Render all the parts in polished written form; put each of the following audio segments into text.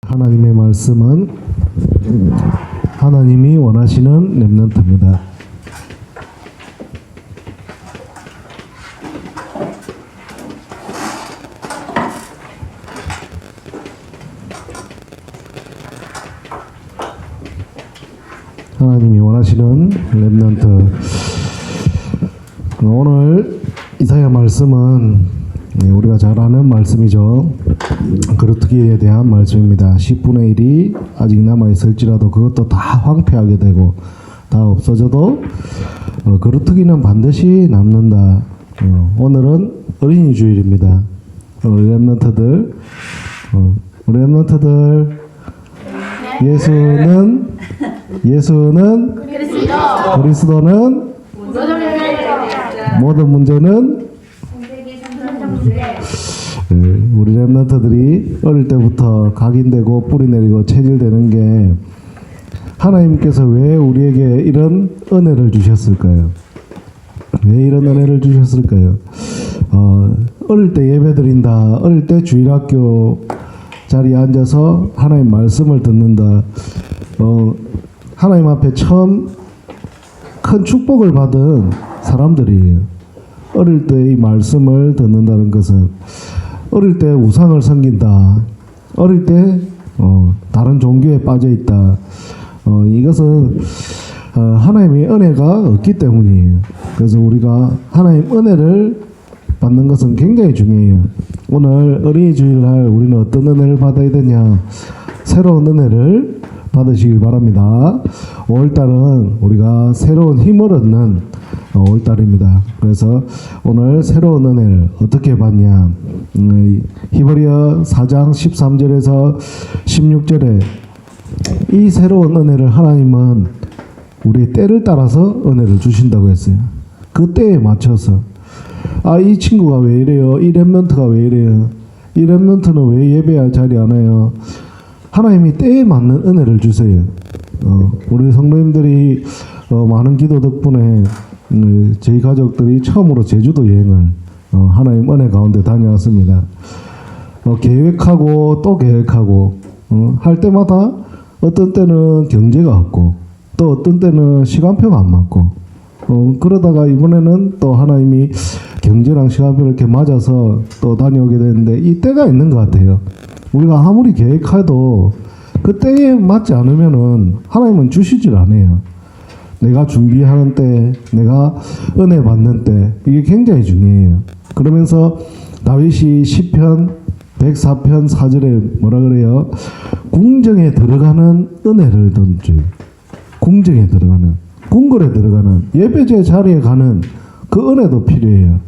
하나님의 말씀은 하나님이 원하시는 렘넌트입니다. 하나님이 원하시는 렘넌트. 오늘 이사야 말씀은 우리가 잘 아는 말씀이죠. 그루터기에 대한 말씀입니다. 10분의 1이 아직 남아있을지라도 그것도 다 황폐하게 되고 다 없어져도 그루터기는 반드시 남는다. 오늘은 어린이 주일입니다. 우리 렘넌트들 예수는 그리스도는 모든 문제는 우리 렘넌트들이 어릴 때부터 각인되고 뿌리내리고 체질되는 게 하나님께서 왜 우리에게 이런 은혜를 주셨을까요? 왜 이런 은혜를 주셨을까요? 어릴 때 예배드린다. 어릴 때 주일학교 자리에 앉아서 하나님 말씀을 듣는다. 하나님 앞에 처음 큰 축복을 받은 사람들이에요. 어릴 때 이 말씀을 듣는다는 것은 어릴 때 우상을 섬긴다. 어릴 때 다른 종교에 빠져 있다. 이것은 하나님의 은혜가 없기 때문이에요. 그래서 우리가 하나님 은혜를 받는 것은 굉장히 중요해요. 오늘 어린이 주일날 우리는 어떤 은혜를 받아야 되냐? 새로운 은혜를 받으시길 바랍니다. 5월달은 우리가 새로운 힘을 얻는 5월달입니다. 그래서 오늘 새로운 은혜를 어떻게 받냐? 히브리서 4장 13절에서 16절에 이 새로운 은혜를 하나님은 우리의 때를 따라서 은혜를 주신다고 했어요. 그 때에 맞춰서 이 친구가 왜 이래요? 이 렘넌트가 왜 이래요? 이 렘넌트는 왜 예배 자리 안 와요? 하나님이 때에 맞는 은혜를 주세요. 우리 성도님들이 많은 기도 덕분에 저희 가족들이 처음으로 제주도 여행을 하나님 은혜 가운데 다녀왔습니다. 계획하고 또 계획하고 할 때마다 어떤 때는 경제가 없고 또 어떤 때는 시간표가 안 맞고 그러다가 이번에는 또 하나님이 경제랑 시간표를 이렇게 맞아서 또 다녀오게 되는데 이 때가 있는 것 같아요. 우리가 아무리 계획해도 그 때에 맞지 않으면은 하나님은 주시질 않아요. 내가 준비하는 때, 내가 은혜 받는 때, 이게 굉장히 중요해요. 그러면서 다윗이 시편 104편 4절에 뭐라 그래요? 궁정에 들어가는 은혜를 던져. 궁정에 들어가는, 궁궐에 들어가는, 예배제 자리에 가는 그 은혜도 필요해요.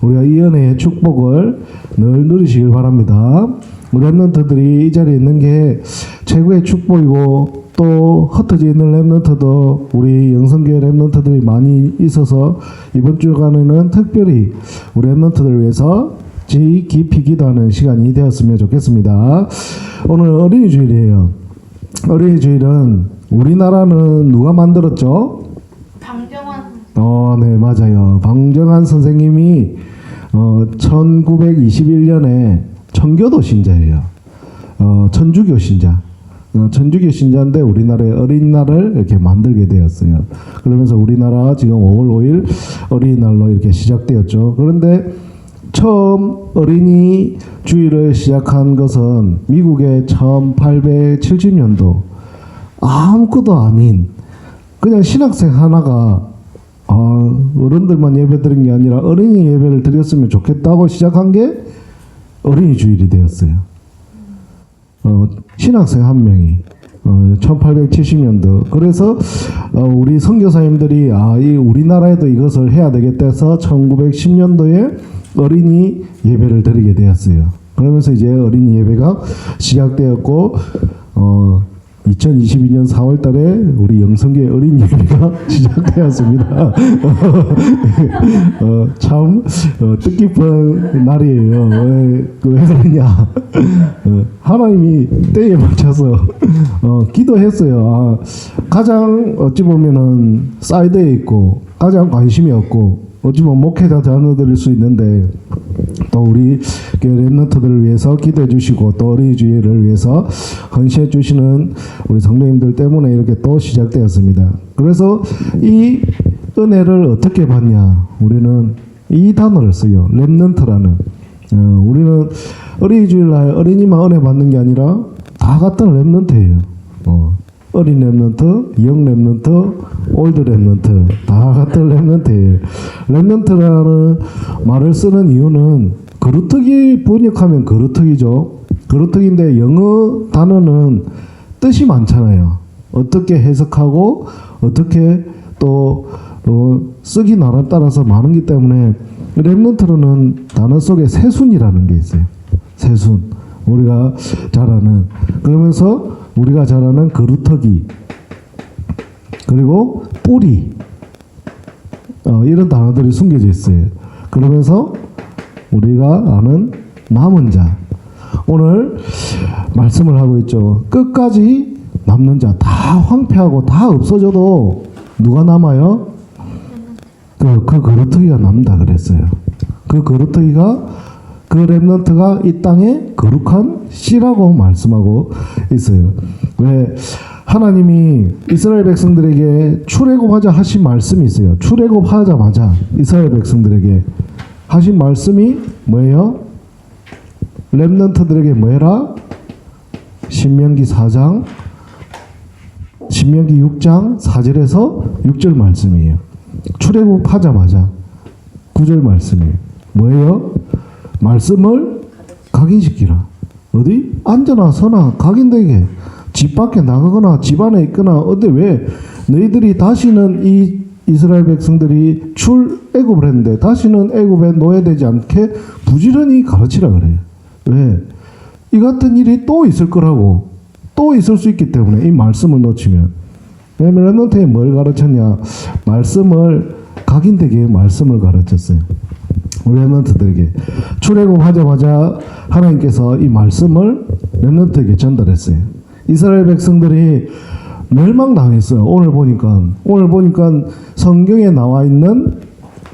우리가 이 은혜의 축복을 늘 누리시길 바랍니다. 우리 렘넌트들이 이 자리에 있는 게 최고의 축복이고 또 흩어져 있는 렘넌트도 우리 영성교회 렘넌트들이 많이 있어서 이번 주간에는 특별히 우리 렘넌트들을 위해서 깊이 기도하는 시간이 되었으면 좋겠습니다. 오늘 어린이 주일이에요. 어린이 주일은 우리나라는 누가 만들었죠? 방정환. 네, 맞아요. 방정환 선생님이 1921년에 청교도 신자예요. 천주교 신자. 천주교 신자인데 우리나라의 어린이날을 이렇게 만들게 되었어요. 그러면서 우리나라 지금 5월 5일 어린이날로 이렇게 시작되었죠. 그런데 처음 어린이 주일을 시작한 것은 미국의 1870년도 아무것도 아닌 그냥 신학생 하나가 어른들만 예배 드린 게 아니라 어린이 예배를 드렸으면 좋겠다고 시작한 게 어린이 주일이 되었어요. 신학생 한 명이 1870년도 그래서 우리 선교사님들이 이 우리나라에도 이것을 해야 되겠다 해서 1910년도에 어린이 예배를 드리게 되었어요. 그러면서 이제 어린이 예배가 시작되었고 2022년 4월 달에 우리 영성교회 어린이 예배가 시작되었습니다. 참 뜻깊은 날이에요. 왜 그러냐? 하나님이 때에 맞춰서 기도했어요. 가장 어찌 보면은 사이드에 있고 가장 관심이 없고 어찌 보면 목회자 자녀들일 수 있는데 또 우리 교회 렘넌트들을 위해서 기도해 주시고 또 어린이 주일을 위해서 헌신해 주시는 우리 성도님들 때문에 이렇게 또 시작되었습니다. 그래서 이 은혜를 어떻게 받냐? 우리는 이 단어를 써요. 렘넌트라는. 우리는 어린이 주일날 어린이만 은혜 받는 게 아니라 다 같은 렘넌트예요. 어린 렘넌트, 영 렘넌트, 올드 렘넌트 다 같은 렘넌트예요. 렘넌트라는 말을 쓰는 이유는 그루터기 번역하면 그루터기죠. 그루터기인데 영어 단어는 뜻이 많잖아요. 어떻게 해석하고 어떻게 또 쓰기 나라 따라서 많은기 때문에 렘넌트로는 단어 속에 새순이라는 게 있어요. 새순. 우리가 잘 아는. 그러면서 우리가 잘 아는 그루터기. 그리고 뿌리. 이런 단어들이 숨겨져 있어요. 그러면서 우리가 아는 남은 자. 오늘 말씀을 하고 있죠. 끝까지 남는 자. 다 황폐하고 다 없어져도 누가 남아요? 그 그루터기가 남다 그랬어요. 그 그루터기가 그 렘넌트가 이 땅에 거룩한 씨라고 말씀하고 있어요. 왜 하나님이 이스라엘 백성들에게 출애굽하자 하신 말씀이 있어요. 출애굽하자마자 이스라엘 백성들에게 하신 말씀이 뭐예요? 렘넌트들에게 뭐해라? 신명기 4장 신명기 6장 4절에서 6절 말씀이에요. 출애굽하자마자 9절 말씀이에요. 뭐예요? 말씀을 각인시키라. 어디? 앉아나 서나 각인되게 집 밖에 나가거나 집 안에 있거나 어디 왜 너희들이 다시는 이 이스라엘 백성들이 출애굽을 했는데 다시는 애굽에 노예되지 않게 부지런히 가르치라 그래요. 왜? 이 같은 일이 또 있을 거라고 또 있을 수 있기 때문에 이 말씀을 놓치면 왜냐면 렘넌트에 뭘 가르쳤냐 말씀을 각인되게 말씀을 가르쳤어요. 우리 렘넌트들에게 출애굽하자마자 하나님께서 이 말씀을 렘넌트에게 전달했어요. 이스라엘 백성들이 멸망당했어요. 오늘 보니까 성경에 나와 있는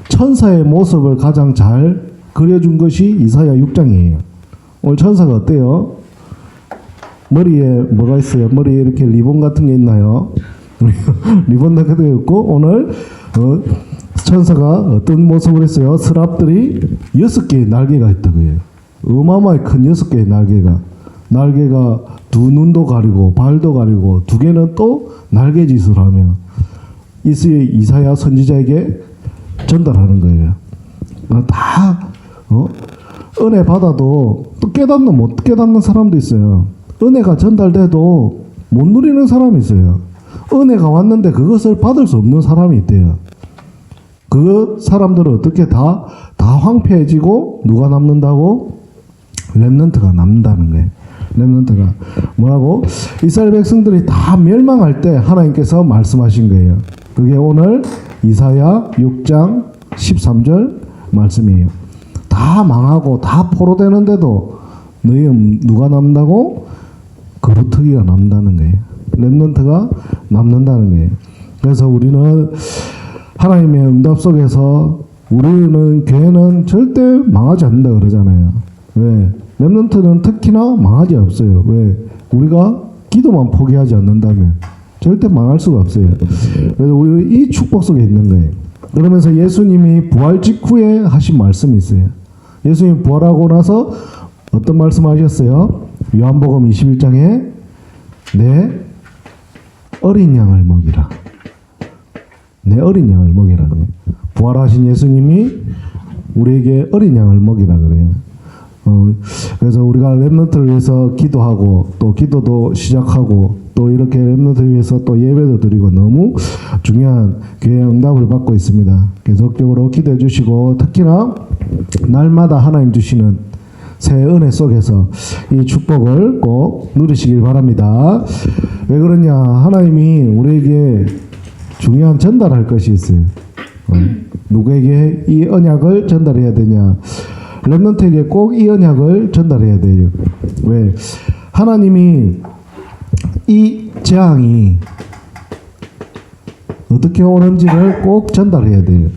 천사의 모습을 가장 잘 그려준 것이 이사야 6장이에요. 오늘 천사가 어때요? 머리에 뭐가 있어요? 머리에 이렇게 리본 같은 게 있나요? 리본 같은 게 있고 오늘 천사가 어떤 모습을 했어요? 스랍들이 6개의 날개가 있다고요. 어마어마하게 큰 6개의 날개가 두 눈도 가리고 발도 가리고 두 개는 또 날개짓을 하며 이사야 선지자에게 전달하는 거예요. 다 은혜 받아도 또 깨닫는 못 깨닫는 사람도 있어요. 은혜가 전달돼도 못 누리는 사람이 있어요. 은혜가 왔는데 그것을 받을 수 없는 사람이 있대요. 그 사람들은 어떻게 다 황폐해지고 누가 남는다고? 렘넌트가 남는다는 거예요. 렘넌트가 뭐라고? 이스라엘 백성들이 다 멸망할 때 하나님께서 말씀하신 거예요. 그게 오늘 이사야 6장 13절 말씀이에요. 다 망하고 다 포로되는데도 너희 누가 남는다고? 그루터기가 남는다는 거예요. 렘넌트가 남는다는 거예요. 그래서 우리는 하나님의 응답 속에서 우리는 교회는 절대 망하지 않는다 그러잖아요. 왜? 렘넌트는 특히나 망하지 없어요. 왜? 우리가 기도만 포기하지 않는다면 절대 망할 수가 없어요. 그래서 우리 이 축복 속에 있는 거예요. 그러면서 예수님이 부활 직후에 하신 말씀이 있어요. 예수님이 부활하고 나서 어떤 말씀 하셨어요? 요한복음 21장에 내 어린 양을 먹이라. 내 어린 양을 먹이라 그래요. 부활하신 예수님이 우리에게 어린 양을 먹이라 그래요. 그래서 우리가 렘넌트를 위해서 기도하고 또 기도도 시작하고 또 이렇게 렘넌트를 위해서 또 예배도 드리고 너무 중요한 교회 응답을 받고 있습니다. 계속적으로 기도해 주시고 특히나 날마다 하나님 주시는 새 은혜 속에서 이 축복을 꼭 누리시길 바랍니다. 왜 그러냐? 하나님이 우리에게 중요한 전달할 것이 있어요. 누구에게 이 언약을 전달해야 되냐? 렘넌트에게 꼭 이 언약을 전달해야 돼요. 왜? 하나님이 이 재앙이 어떻게 오는지를 꼭 전달해야 돼요.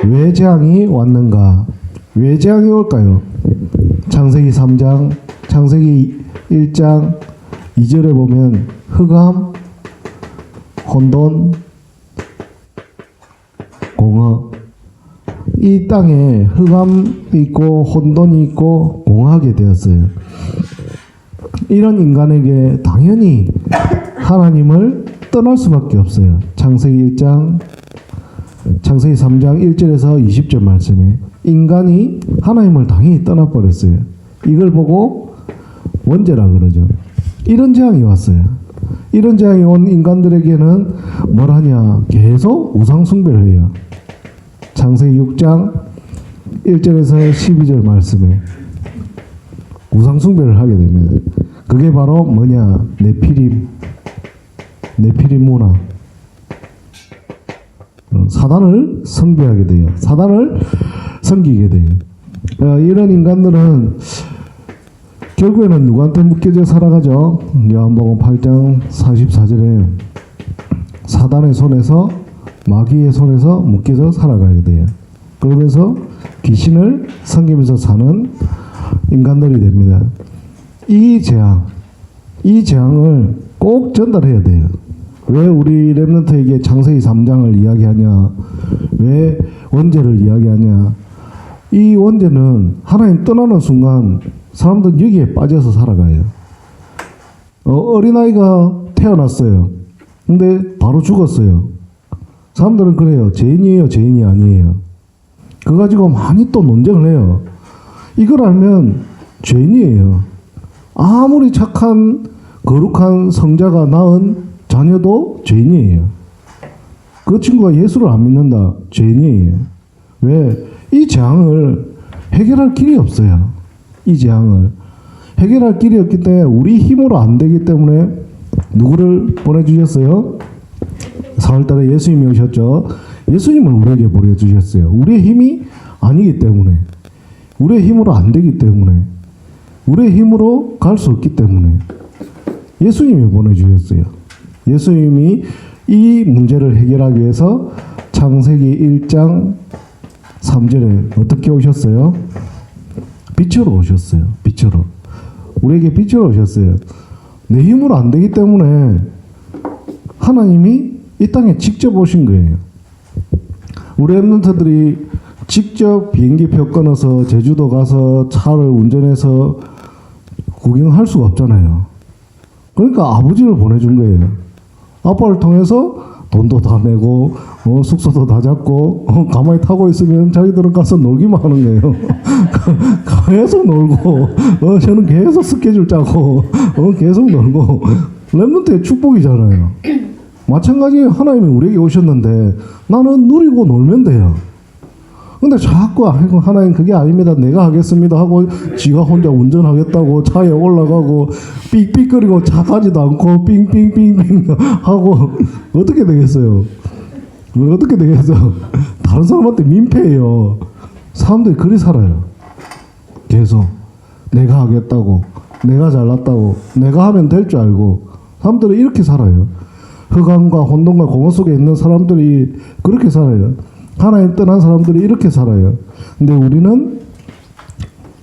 왜 재앙이 왔는가? 왜 재앙이 올까요? 창세기 3장, 창세기 1장 2절에 보면 흑암, 혼돈, 공허. 이 땅에 흑암이 있고 혼돈이 있고 공허하게 되었어요. 이런 인간에게 당연히 하나님을 떠날 수밖에 없어요. 창세기 1장, 창세기 3장 1절에서 20절 말씀에 인간이 하나님을 당연히 떠나버렸어요. 이걸 보고 원죄라 그러죠. 이런 재앙이 왔어요. 이런 재앙이 온 인간들에게는 뭘 하냐? 계속 우상 숭배를 해요. 창세기 6장 1절에서 12절 말씀에 우상 숭배를 하게 됩니다. 그게 바로 뭐냐? 네피림 문화. 사단을 숭배하게 돼요. 사단을 섬기게 돼요. 이런 인간들은 결국에는 누구한테 묶여져 살아가죠? 요한복음 8장 44절에 사단의 손에서 마귀의 손에서 묶여져 살아가게 돼요. 그러면서 귀신을 섬기면서 사는 인간들이 됩니다. 이 재앙을 꼭 전달해야 돼요. 왜 우리 렘넌트에게 창세기 3장을 이야기하냐? 왜 원죄를 이야기하냐? 이 원죄는 하나님 떠나는 순간 사람들은 여기에 빠져서 살아가요. 어린아이가 태어났어요. 근데 바로 죽었어요. 사람들은 그래요. 죄인이에요, 죄인이 아니에요. 그거 가지고 많이 또 논쟁을 해요. 이걸 알면 죄인이에요. 아무리 착한 거룩한 성자가 낳은 자녀도 죄인이에요. 그 친구가 예수를 안 믿는다. 죄인이에요. 왜? 이 재앙을 해결할 길이 없어요. 이 재앙을 해결할 길이 없기 때문에 우리 힘으로 안 되기 때문에 누구를 보내주셨어요? 4월달에 예수님이 오셨죠. 예수님을 우리에게 보내주셨어요. 우리의 힘이 아니기 때문에, 우리의 힘으로 안 되기 때문에, 우리의 힘으로 갈 수 없기 때문에 예수님이 보내주셨어요. 예수님이 이 문제를 해결하기 위해서 창세기 1장 3절에 어떻게 오셨어요? 빛으로 오셨어요. 빛으로. 우리에게 빛으로 오셨어요. 내 힘으로 안 되기 때문에 하나님이 이 땅에 직접 오신 거예요. 우리 렘넌트들이 직접 비행기표 끊어서 제주도 가서 차를 운전해서 구경할 수가 없잖아요. 그러니까 아버지를 보내준 거예요. 아빠를 통해서 돈도 다 내고 숙소도 다 잡고 가만히 타고 있으면 자기들은 가서 놀기만 하는 거예요. 계속 놀고 저는 계속 스케줄 짜고 계속 놀고 렘넌트의 축복이잖아요. 마찬가지 하나님이 우리에게 오셨는데 나는 누리고 놀면 돼요. 근데 자꾸 하나님 그게 아닙니다. 내가 하겠습니다 하고 지가 혼자 운전하겠다고 차에 올라가고 삑삑거리고 차 가지도 않고 삥삥삥삥 하고 어떻게 되겠어요? 어떻게 되겠어? 다른 사람한테 민폐예요. 사람들이 그리 살아요. 계속 내가 하겠다고, 내가 잘났다고, 내가 하면 될 줄 알고 사람들은 이렇게 살아요. 흑암과 혼돈과 공허 속에 있는 사람들이 그렇게 살아요. 하나님 떠난 사람들이 이렇게 살아요. 근데 우리는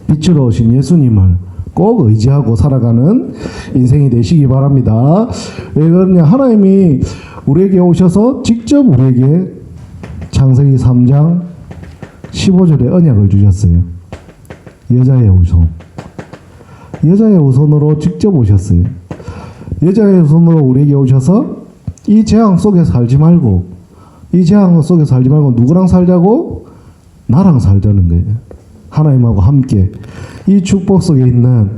빛으로 오신 예수님을 꼭 의지하고 살아가는 인생이 되시기 바랍니다. 왜 그러냐? 하나님이 우리에게 오셔서 직접 우리에게 창세기 3장 15절에 언약을 주셨어요. 여자의 후손. 여자의 후손으로 직접 오셨어요. 여자의 후손으로 우리에게 오셔서 이 재앙 속에 살지 말고, 이 재앙 속에 살지 말고 누구랑 살자고? 나랑 살자는 거예요. 하나님하고 함께 이 축복 속에 있는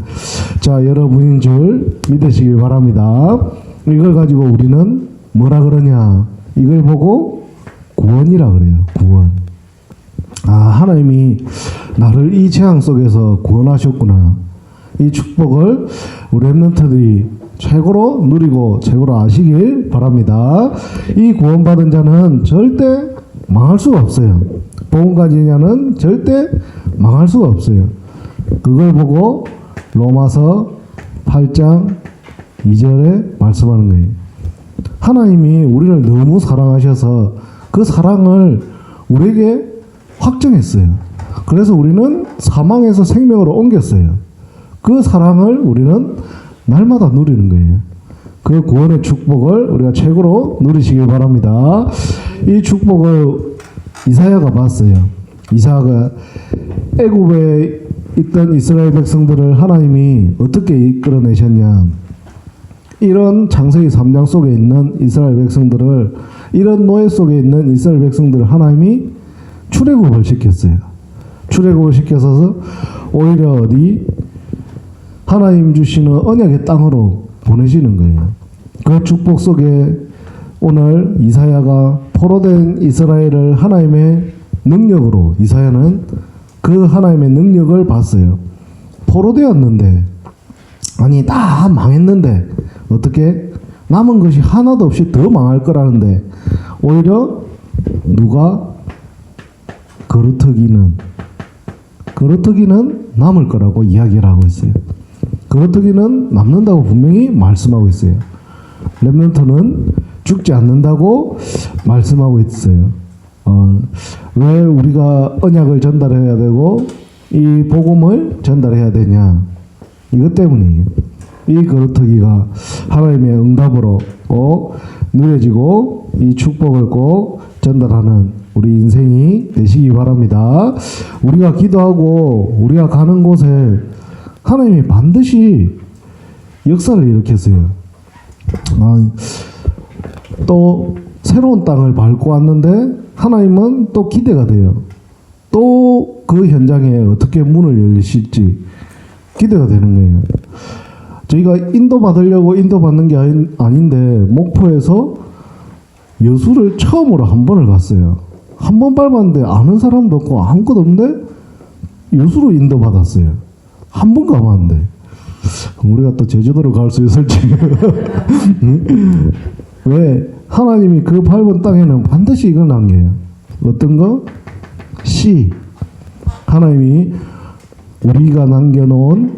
자 여러분인 줄 믿으시길 바랍니다. 이걸 가지고 우리는 뭐라 그러냐? 이걸 보고 구원이라 그래요. 구원. 아, 하나님이 나를 이 재앙 속에서 구원하셨구나. 이 축복을 우리 렘넌트들이 최고로 누리고 최고로 아시길 바랍니다. 이 구원받은 자는 절대 망할 수가 없어요. 복음 가진 자는 절대 망할 수가 없어요. 그걸 보고 로마서 8장 2절에 말씀하는 거예요. 하나님이 우리를 너무 사랑하셔서 그 사랑을 우리에게 확정했어요. 그래서 우리는 사망에서 생명으로 옮겼어요. 그 사랑을 우리는 날마다 누리는 거예요. 그 구원의 축복을 우리가 최고로 누리시길 바랍니다. 이 축복을 이사야가 봤어요. 이사야가 애굽에 있던 이스라엘 백성들을 하나님이 어떻게 이끌어내셨냐. 이런 창세기 3장 속에 있는 이스라엘 백성들을, 이런 노예 속에 있는 이스라엘 백성들을 하나님이 출애굽을 시켰어요. 출애굽을 시켜서 오히려 어디 하나님 주시는 언약의 땅으로 보내시는 거예요. 그 축복 속에 오늘 이사야가 포로된 이스라엘을 하나님의 능력으로, 이사야는 그 하나님의 능력을 봤어요. 포로되었는데, 아니 다 망했는데 어떻게 남은 것이 하나도 없이 더 망할 거라는데 오히려 누가 거루터기는 남을 거라고 이야기를 하고 있어요. 거루터기는 남는다고 분명히 말씀하고 있어요. 렘넌트는 죽지 않는다고 말씀하고 있어요. 왜 우리가 언약을 전달해야 되고 이 복음을 전달해야 되냐? 이것 때문이에요. 이 거루터기가 하나님의 응답으로 누려지고 이 축복을 꼭 전달하는 우리 인생이 되시기 바랍니다. 우리가 기도하고 우리가 가는 곳에 하나님이 반드시 역사를 일으켰어요. 또 새로운 땅을 밟고 왔는데 하나님은 또 기대가 돼요. 또 그 현장에 어떻게 문을 열리실지 기대가 되는 거예요. 저희가 인도받으려고 인도받는 게 아닌데 목포에서 여수를 처음으로 한 번을 갔어요. 한 번 밟았는데 아는 사람도 없고 아무것도 없는데 여수로 인도받았어요. 한 번 가봤는데 우리가 또 제주도로 갈 수 있을지. 왜? 하나님이 그 밟은 땅에는 반드시 이걸 남겨요. 어떤 거? 씨. 하나님이 우리가 남기는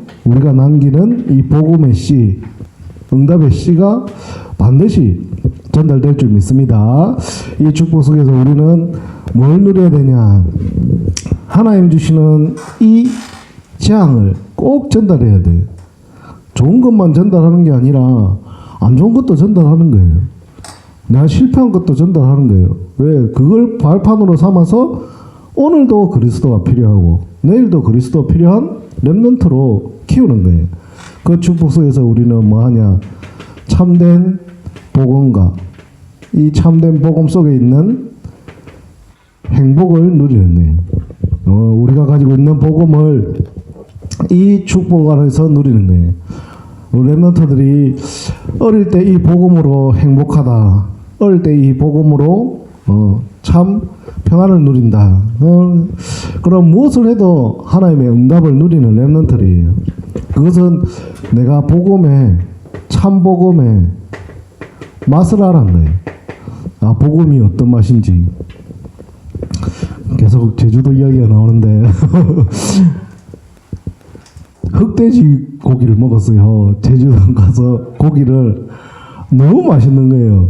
이 복음의 씨, 응답의 씨가 반드시 전달될 줄 믿습니다. 이 축복 속에서 우리는 뭘 누려야 되냐? 하나님 주시는 이 재앙을 꼭 전달해야 돼요. 좋은 것만 전달하는 게 아니라 안 좋은 것도 전달하는 거예요. 내가 실패한 것도 전달하는 거예요. 왜? 그걸 발판으로 삼아서 오늘도 그리스도가 필요하고 내일도 그리스도 필요한 렘넌트로 키우는 거예요. 그 축복 속에서 우리는 뭐하냐? 참된 복음과 이 참된 복음 속에 있는 행복을 누리는 거예요. 우리가 가지고 있는 복음을 이 축복 안에서 누리는 거예요. 렘넌트들이 어릴 때 이 복음으로 행복하다. 어릴 때 이 복음으로 참 평안을 누린다. 그럼 무엇을 해도 하나님의 응답을 누리는 렘넌트들이에요. 그것은 내가 복음의 참 복음의 맛을 알았는 거예요. 복음이 어떤 맛인지. 계속 제주도 이야기가 나오는데 흑돼지 고기를 먹었어요. 제주도 가서 고기를 너무 맛있는 거예요.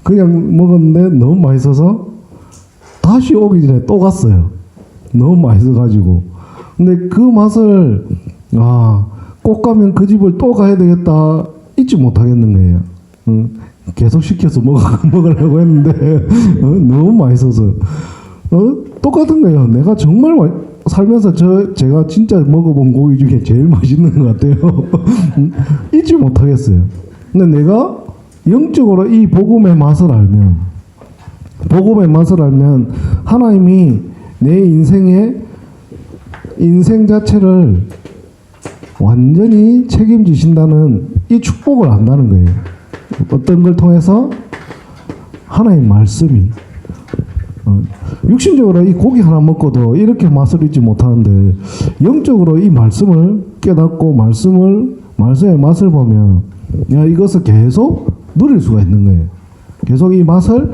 그냥 먹었는데 너무 맛있어서 다시 오기 전에 또 갔어요. 너무 맛있어가지고. 근데 그 맛을 꼭 가면 그 집을 또 가야 되겠다 잊지 못하겠는 거예요. 계속 시켜서 먹으려고 했는데 너무 맛있어서 똑같은 거예요. 내가 정말 살면서 제가 진짜 먹어본 고기 중에 제일 맛있는 것 같아요. 잊지 못하겠어요. 근데 내가 영적으로 이 복음의 맛을 알면 하나님이 내 인생 자체를 완전히 책임지신다는 이 축복을 안다는 거예요. 어떤 걸 통해서? 하나님 말씀이. 육신적으로 이 고기 하나 먹고도 이렇게 맛을 잊지 못하는데 영적으로 이 말씀을 깨닫고 말씀의 맛을 보면 이것을 계속 누릴 수가 있는 거예요. 계속 이 맛을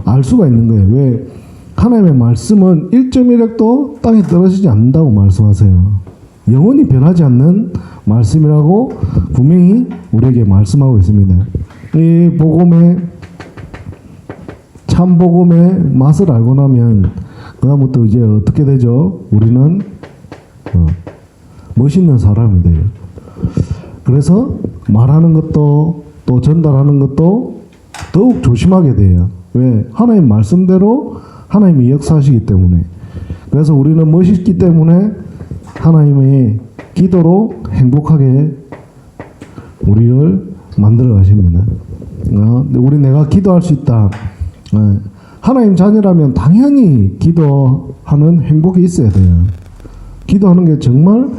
알 수가 있는 거예요. 왜? 하나님의 말씀은 1.1핵도 땅에 떨어지지 않는다고 말씀하세요. 영원히 변하지 않는 말씀이라고 분명히 우리에게 말씀하고 있습니다. 이 복음의 참 복음의 맛을 알고 나면 그다음부터 이제 어떻게 되죠? 우리는 멋있는 사람이 돼요. 그래서 말하는 것도 또 전달하는 것도 더욱 조심하게 돼요. 왜? 하나님 말씀대로 하나님이 역사하시기 때문에. 그래서 우리는 멋있기 때문에 하나님의 기도로 행복하게 우리를 만들어 가십니다. 우리 내가 기도할 수 있다. 하나님 자녀라면 당연히 기도하는 행복이 있어야 돼요. 기도하는 게 정말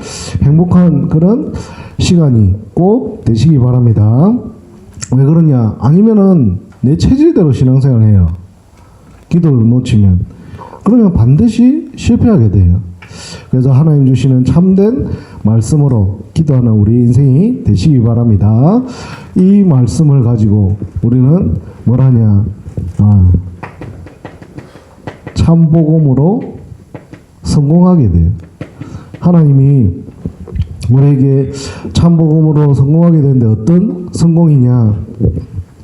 행복한 그런 시간이 꼭 되시기 바랍니다. 왜 그러냐? 아니면은 내 체질대로 신앙생활을 해요. 기도를 놓치면. 그러면 반드시 실패하게 돼요. 그래서 하나님 주시는 참된 말씀으로 기도하는 우리 인생이 되시기 바랍니다. 이 말씀을 가지고 우리는 뭘 하냐? 참복음으로 성공하게 돼요. 하나님이 우리에게 참복음으로 성공하게 되는데 어떤 성공이냐?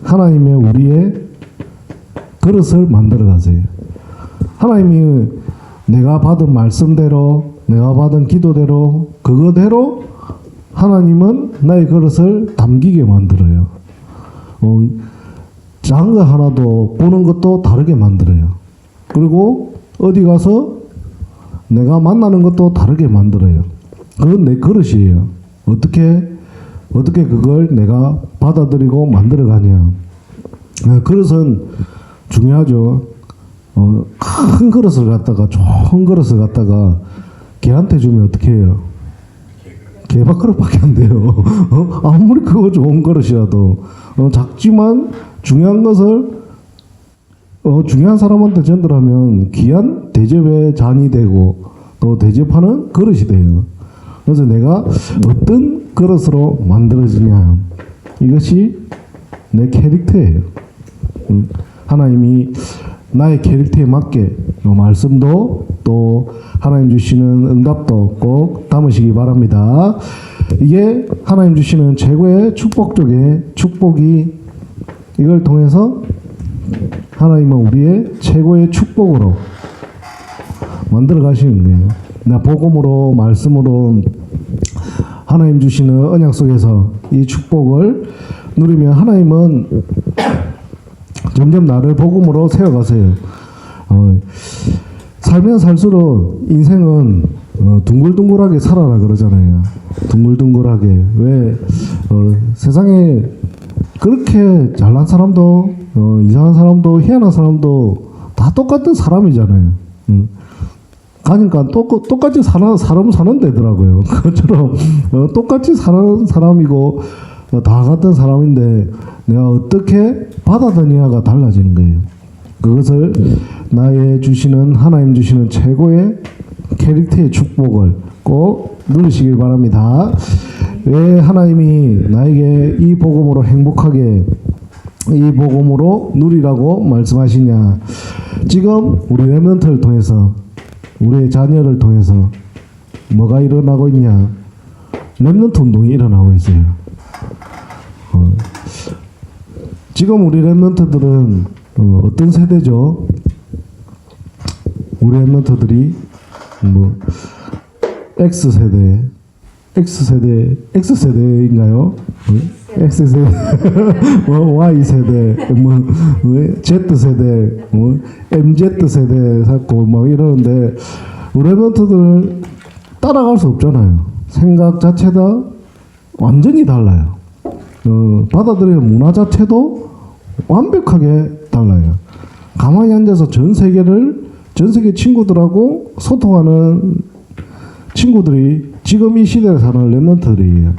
하나님의 우리의 그릇을 만들어 가세요. 하나님이 내가 받은 말씀대로, 내가 받은 기도대로, 그거대로 하나님은 나의 그릇을 담기게 만들어요. 작은 거 하나도 보는 것도 다르게 만들어요. 그리고 어디 가서 내가 만나는 것도 다르게 만들어요. 그건 내 그릇이에요. 어떻게 그걸 내가 받아들이고 만들어가냐. 그릇은 중요하죠. 큰 그릇을 갖다가, 좋은 그릇을 갖다가 개한테 주면 어떻게 해요? 개밥그릇밖에 안 돼요. 아무리 그거 좋은 그릇이라도 작지만 중요한 것을 중요한 사람한테 전달하면 귀한 대접의 잔이 되고 또 대접하는 그릇이 돼요. 그래서 내가 어떤 그릇으로 만들어지냐, 이것이 내 캐릭터예요. 하나님이 나의 캐릭터에 맞게 말씀도 또 하나님 주시는 응답도 꼭 담으시기 바랍니다. 이게 하나님 주시는 최고의 축복 중에 축복이, 이걸 통해서 하나님은 우리의 최고의 축복으로 만들어 가시는 거예요. 나 복음으로, 말씀으로 하나님 주시는 언약 속에서 이 축복을 누리면 하나님은 점점 나를 복음으로 세워가세요. 살면 살수록 인생은 둥글둥글하게 살아라 그러잖아요. 둥글둥글하게. 왜? 세상에 그렇게 잘난 사람도 이상한 사람도 희한한 사람도 다 똑같은 사람이잖아요. 가니까 똑같이 사람 사는 데더라고요. 그것처럼 똑같이 사는 사람이고 다 같은 사람인데 내가 어떻게 받아들이냐가 달라지는 거예요. 그것을 나의 주시는, 하나님 주시는 최고의 캐릭터의 축복을 꼭 누리시길 바랍니다. 왜 하나님이 나에게 이 복음으로 행복하게, 이 복음으로 누리라고 말씀하시냐? 지금 우리 렘넌트를 통해서, 우리의 자녀를 통해서 뭐가 일어나고 있냐? 렘넌트 운동이 일어나고 있어요. 지금 우리 렘넌트들은 어떤 세대죠? 우리 렘넌트들이 X세대인가요? X세대, Y세대, Z세대, MZ세대 자꾸 막 이러는데 우리 렘넌트들 따라갈 수 없잖아요. 생각 자체가 완전히 달라요. 받아들이는 문화 자체도 완벽하게 달라요. 가만히 앉아서 전 세계 친구들하고 소통하는 친구들이 지금 이 시대에 사는 렘넌트들이에요.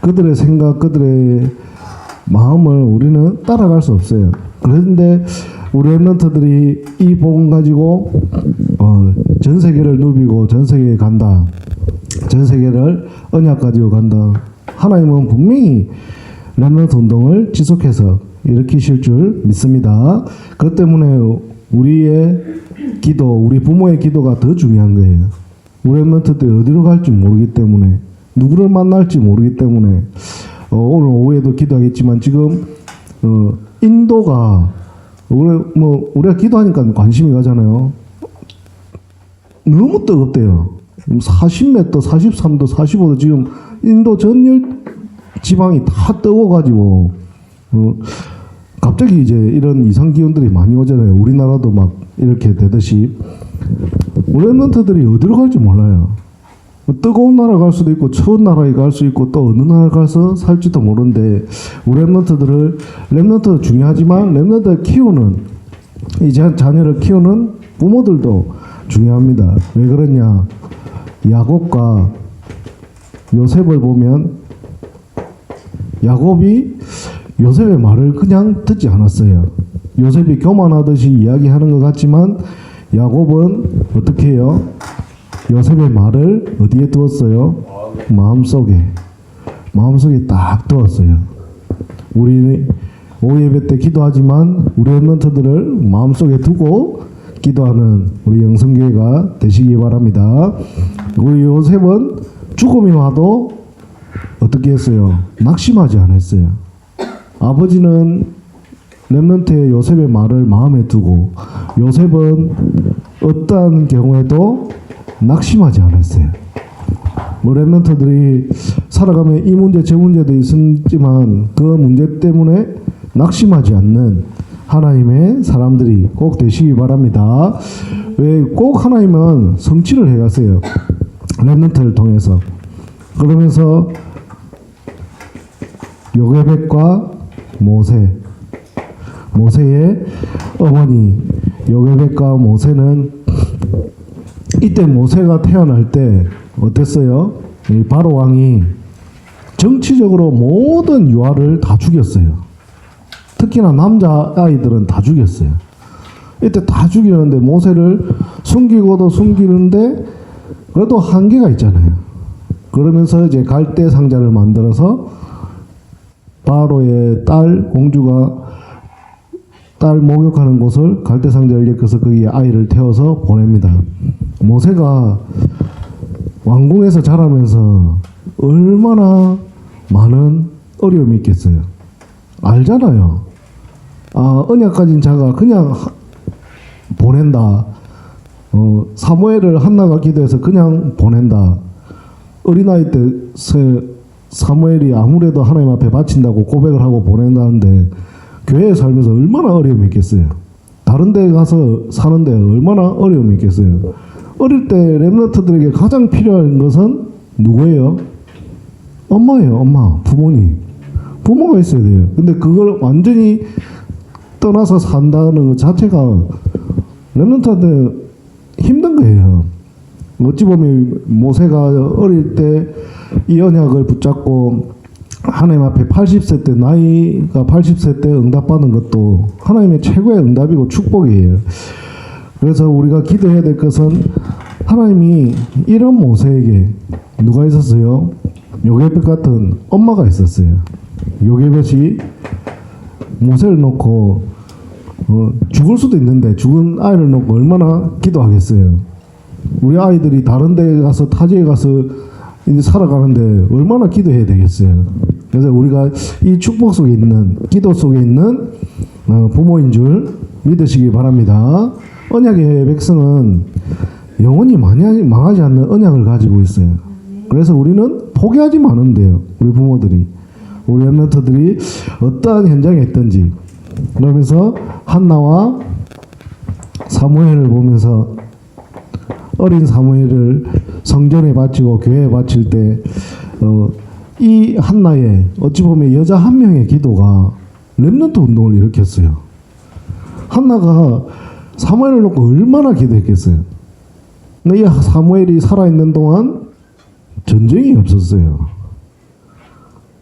그들의 생각, 그들의 마음을 우리는 따라갈 수 없어요. 그런데 우리 렘넌트들이 이 복음 가지고 전 세계를 누비고 전 세계에 간다. 전 세계를 언약 가지고 간다. 하나님은 분명히 렘넌트 운동을 지속해서 일으키실 줄 믿습니다. 그것 때문에 우리의 기도, 우리 부모의 기도가 더 중요한 거예요. 우리 렘넌트들이 어디로 갈지 모르기 때문에, 누구를 만날지 모르기 때문에 오늘 오후에도 기도하겠지만 지금 인도가 우리가 기도하니까 관심이 가잖아요. 너무 뜨겁대요. 40몇 도, 43도, 45도 지금 인도 전열 지방이 다 뜨거워가지고 갑자기 이제 이런 이상 기온들이 많이 오잖아요. 우리나라도 막 이렇게 되듯이 우리 랩런트들이 어디로 갈지 몰라요. 뜨거운 나라 갈 수도 있고 추운 나라에 갈 수 있고 또 어느 나라 가서 살지도 모르는데 우리 랩런트 중요하지만 랩런트 키우는 이제 자녀를 키우는 부모들도 중요합니다. 왜 그러냐? 야곱과 요셉을 보면 야곱이 요셉의 말을 그냥 듣지 않았어요. 요셉이 교만하듯이 이야기하는 것 같지만 야곱은 어떻게 해요? 요셉의 말을 어디에 두었어요? 마음속에 딱 두었어요. 우리 오예배 때 기도하지만 우리 랩런트들을 마음속에 두고 기도하는 우리 영성교회가 되시기 바랍니다. 우리 요셉은 죽음이 와도 어떻게 했어요? 낙심하지 않았어요. 아버지는 랩런트의 요셉의 말을 마음에 두고 요셉은 어떠한 경우에도 낙심하지 않았어요. 뭐 랩런트들이 살아가면 이 문제 저 문제도 있었지만 그 문제 때문에 낙심하지 않는 하나님의 사람들이 꼭 되시기 바랍니다. 왜 꼭 하나님은 성취를 해가세요. 랩런트를 통해서. 그러면서 요게벳과 모세의 어머니 요게벳과 모세는 이때 모세가 태어날 때 어땠어요? 이 바로 왕이 정치적으로 모든 유아를 다 죽였어요. 특히나 남자 아이들은 다 죽였어요. 이때 다 죽이는데 모세를 숨기고도 숨기는데 그래도 한계가 있잖아요. 그러면서 이제 갈대 상자를 만들어서 바로의 딸 공주가 딸 목욕하는 곳을 갈대 상자를 엮어서 거기에 아이를 태워서 보냅니다. 모세가 왕궁에서 자라면서 얼마나 많은 어려움이 있겠어요. 알잖아요. 언약 가진 자가 그냥 보낸다. 사무엘을 한나가 기도해서 그냥 보낸다. 어린아이 때 사무엘이 아무래도 하나님 앞에 바친다고 고백을 하고 보낸다는데 교회에 살면서 얼마나 어려움이 있겠어요. 다른 데 가서 사는데 얼마나 어려움이 있겠어요. 어릴 때 랩런트들에게 가장 필요한 것은 누구예요? 엄마예요. 엄마, 부모님. 부모가 있어야 돼요. 근데 그걸 완전히 떠나서 산다는 것 자체가 랩런트한테 힘든 거예요. 어찌 보면 모세가 어릴 때 이 언약을 붙잡고 하나님 앞에 80세 때 나이가 80세 때 응답받는 것도 하나님의 최고의 응답이고 축복이에요. 그래서 우리가 기도해야 될 것은 하나님이 이런 모세에게 누가 있었어요? 요게벳 같은 엄마가 있었어요. 요게벳이 모세를 놓고 죽을 수도 있는데 죽은 아이를 놓고 얼마나 기도하겠어요. 우리 아이들이 다른 데 가서 타지에 가서 이제 살아가는데 얼마나 기도해야 되겠어요. 그래서 우리가 이 축복 속에 있는 기도 속에 있는 부모인 줄 믿으시기 바랍니다. 언약의 백성은 영원히 망하지 않는 언약을 가지고 있어요. 그래서 우리는 포기하지만 않으면 돼요. 우리 부모들이 우리 랩런트들이 어떠한 현장에 있든지. 그러면서 한나와 사무엘을 보면서 어린 사무엘을 성전에 바치고 교회에 바칠 때 이 한나의 어찌 보면 여자 한 명의 기도가 랩런트 운동을 일으켰어요. 한나가 사무엘을 놓고 얼마나 기도했겠어요. 근데 이 사무엘이 살아있는 동안 전쟁이 없었어요.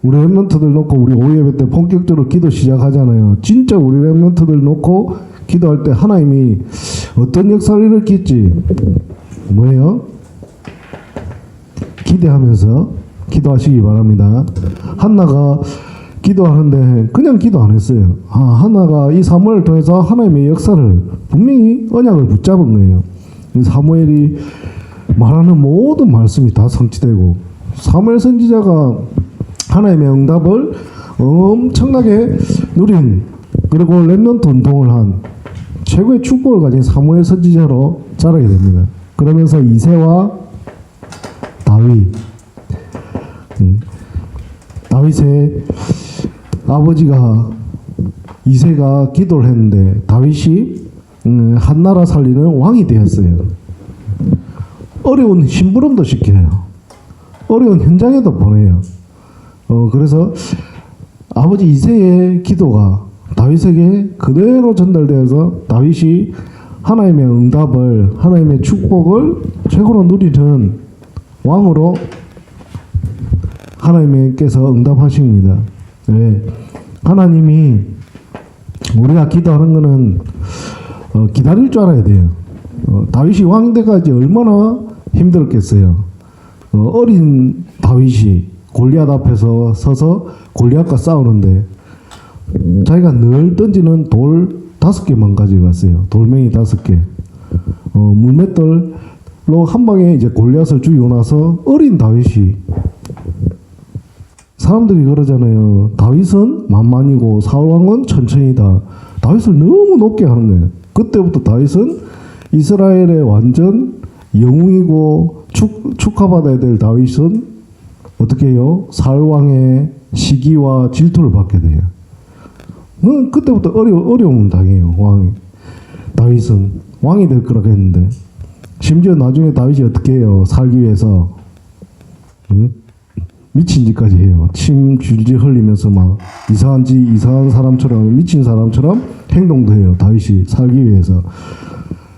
우리 랩런트들 놓고 우리 오예배 때 본격적으로 기도 시작하잖아요. 진짜 우리 랩런트들 놓고 기도할 때 하나님이 어떤 역사를 일으킬지 뭐예요? 기대하면서 기도하시기 바랍니다. 한나가 기도하는데 그냥 기도 안 했어요. 한나가 이 사무엘을 통해서 하나님의 역사를 분명히 언약을 붙잡은 거예요. 사무엘이 말하는 모든 말씀이 다 성취되고 사무엘 선지자가 하나님의 응답을 엄청나게 누린 그리고 랩런트 운동을 한 최고의 축복을 가진 사무엘 선지자로 자라게 됩니다. 그러면서 이새와 다윗, 다윗의 아버지가 이새가 기도를 했는데 다윗이 한 나라 살리는 왕이 되었어요. 어려운 심부름도 시켜요. 어려운 현장에도 보내요. 그래서 아버지 이새의 기도가 다윗에게 그대로 전달되어서 다윗이 하나님의 응답을, 하나님의 축복을 최고로 누리는 왕으로 하나님께서 응답하십니다. 왜? 하나님이 우리가 기도하는 것은 기다릴 줄 알아야 돼요. 다윗이 왕 때까지 얼마나 힘들었겠어요. 어린 다윗이 골리앗 앞에서 서서 골리앗과 싸우는데 자기가 늘 던지는 돌 5개만 가지고 갔어요. 돌멩이 5개. 물맷돌로 한 방에 이제 골리앗을 죽이고 나서 어린 다윗이, 사람들이 그러잖아요. 다윗은 만만이고 사울왕은 천천히다. 다윗을 너무 높게 하는 거예요. 그때부터 다윗은 이스라엘의 완전 영웅이고 축하받아야 될 다윗은 어떻게 해요? 사울왕의 시기와 질투를 받게 돼요. 그때부터 어려움을 당해요. 왕이. 다윗은 왕이 될 거라고 했는데 심지어 나중에 다윗이 어떻게 해요? 살기 위해서 미친 짓까지 해요. 침 줄줄 흘리면서 막 이상한 사람처럼, 미친 사람처럼 행동도 해요. 다윗이 살기 위해서.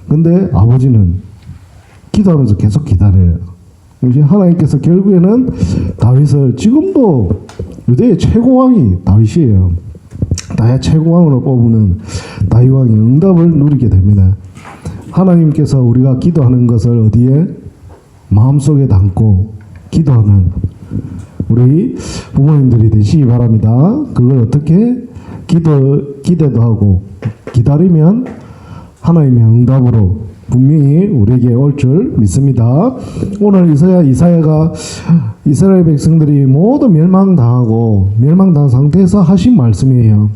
근데 아버지는 기도하면서 계속 기다려요. 하나님께서 결국에는 다윗을, 지금도 유대의 최고왕이 다윗이에요. 다윗 최고왕으로 뽑는 다윗 왕이 응답을 누리게 됩니다. 하나님께서 우리가 기도하는 것을 어디에? 마음속에 담고 기도하는 우리 부모님들이 되시기 바랍니다. 그걸 어떻게? 기대도 하고 기다리면 하나님의 응답으로 분명히 우리에게 올 줄 믿습니다. 오늘 이사야가 이스라엘 백성들이 모두 멸망당한 상태에서 하신 말씀이에요.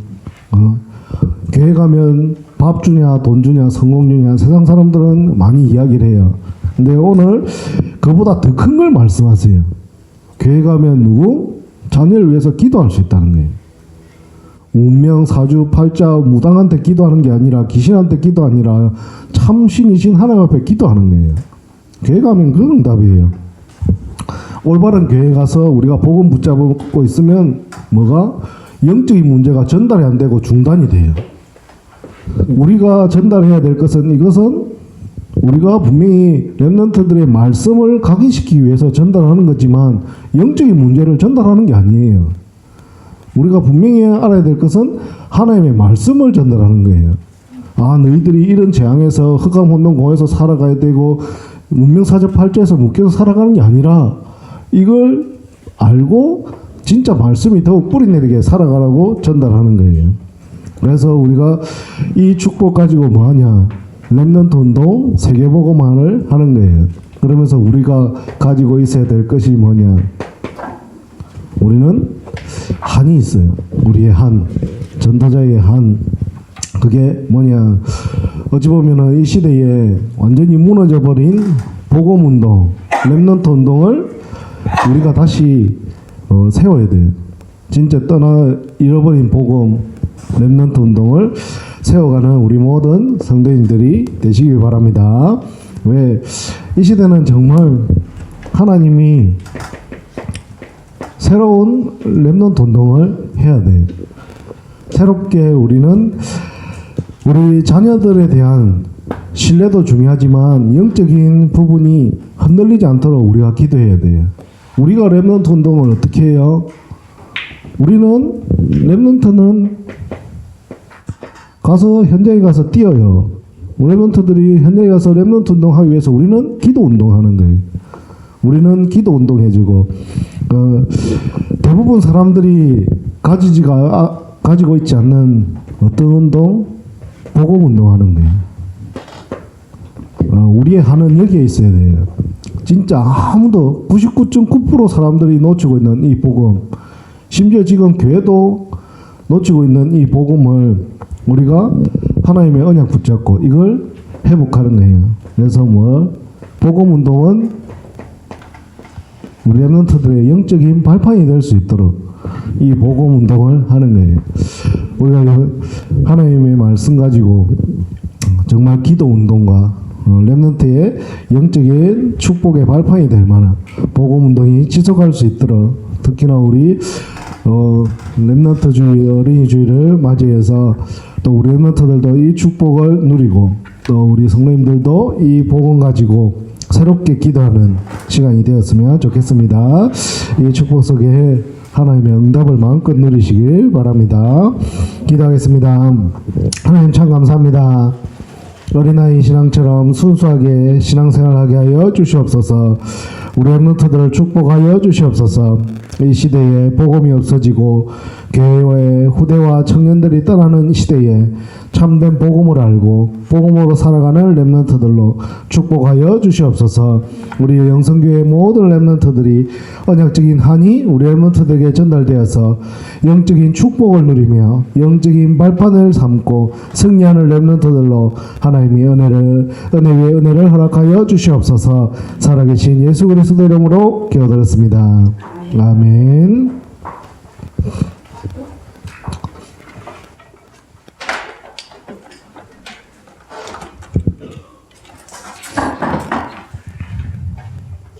교회 가면 밥 주냐, 돈 주냐, 성공 주냐, 세상 사람들은 많이 이야기를 해요. 근데 오늘 그보다 더 큰 걸 말씀하세요. 교회 가면 누구? 자녀를 위해서 기도할 수 있다는 거예요. 운명, 사주, 팔자, 무당한테 기도하는 게 아니라, 귀신한테 기도 아니라 참신이신 하나님 앞에 기도하는 거예요. 교회 가면 그 응답이에요. 올바른 교회 가서 우리가 복음 붙잡고 있으면 뭐가? 영적인 문제가 전달이 안 되고 중단이 돼요. 우리가 전달해야 될 것은, 이것은 우리가 분명히 렘넌트들의 말씀을 각인시키기 위해서 전달하는 거지만 영적인 문제를 전달하는 게 아니에요. 우리가 분명히 알아야 될 것은 하나님의 말씀을 전달하는 거예요. 너희들이 이런 재앙에서 흑암혼돈공에서 살아가야 되고 문명사적 팔자에서 묶여서 살아가는 게 아니라 이걸 알고 진짜 말씀이 더욱 뿌리내리게 살아가라고 전달하는 거예요. 그래서 우리가 이 축복 가지고 뭐하냐? 렘넌트 운동, 세계복음화를 하는 거예요. 그러면서 우리가 가지고 있어야 될 것이 뭐냐? 우리는 한이 있어요. 우리의 한, 전도자의 한. 그게 뭐냐? 어찌 보면은 이 시대에 완전히 무너져버린 복음운동, 렘넌트 운동을 우리가 다시 세워야 돼요. 진짜 잃어버린 복음, 렘넌트 운동을 세워가는 우리 모든 성도인들이 되시길 바랍니다. 왜? 이 시대는 정말 하나님이 새로운 렘넌트 운동을 해야 돼요. 새롭게 우리는 우리 자녀들에 대한 신뢰도 중요하지만 영적인 부분이 흔들리지 않도록 우리가 기도해야 돼요. 우리가 렘넌트 운동을 어떻게 해요? 우리는 렘넌트는 현장에 가서 뛰어요. 렘넌트들이 현장에 가서 렘넌트 운동하기 위해서 우리는 기도 운동하는 거예요. 우리는 기도 운동해주고 대부분 사람들이 가지고 있지 않는 어떤 운동? 복음 운동하는 거예요. 우리의 한은 여기에 있어야 돼요. 진짜 아무도 99.9% 사람들이 놓치고 있는 이 복음, 심지어 지금 교회도 놓치고 있는 이 복음을 우리가 하나님의 언약 붙잡고 이걸 회복하는 거예요. 그래서 복음 운동은 우리 랩런트들의 영적인 발판이 될 수 있도록 이 복음 운동을 하는 거예요. 우리가 하나님의 말씀 가지고 정말 기도 운동과 랩런트의 영적인 축복의 발판이 될 만한 복음 운동이 지속할 수 있도록, 특히나 우리 랩런트 주의, 어린이 주의를 맞이해서 또 우리 랩런트들도 이 축복을 누리고 또 우리 성도님들도 이 복음 가지고 새롭게 기도하는 시간이 되었으면 좋겠습니다. 이 축복 속에 하나님의 응답을 마음껏 누리시길 바랍니다. 기도하겠습니다. 하나님 참 감사합니다. 어린아이 신앙처럼 순수하게 신앙생활하게 하여 주시옵소서. 우리 랩런트들을 축복하여 주시옵소서. 이 시대에 복음이 없어지고 교회의 후대와 청년들이 떠나는 시대에 참된 복음을 알고 복음으로 살아가는 랩런트들로 축복하여 주시옵소서. 우리 영성교회 모든 랩런트들이 언약적인 한이 우리 랩런트들에게 전달되어서 영적인 축복을 누리며 영적인 발판을 삼고 승리하는 랩런트들로 하나님의 은혜 위에 은혜를 허락하여 주시옵소서. 살아계신 예수 그리스도 이름으로 기도드렸습니다. 아멘.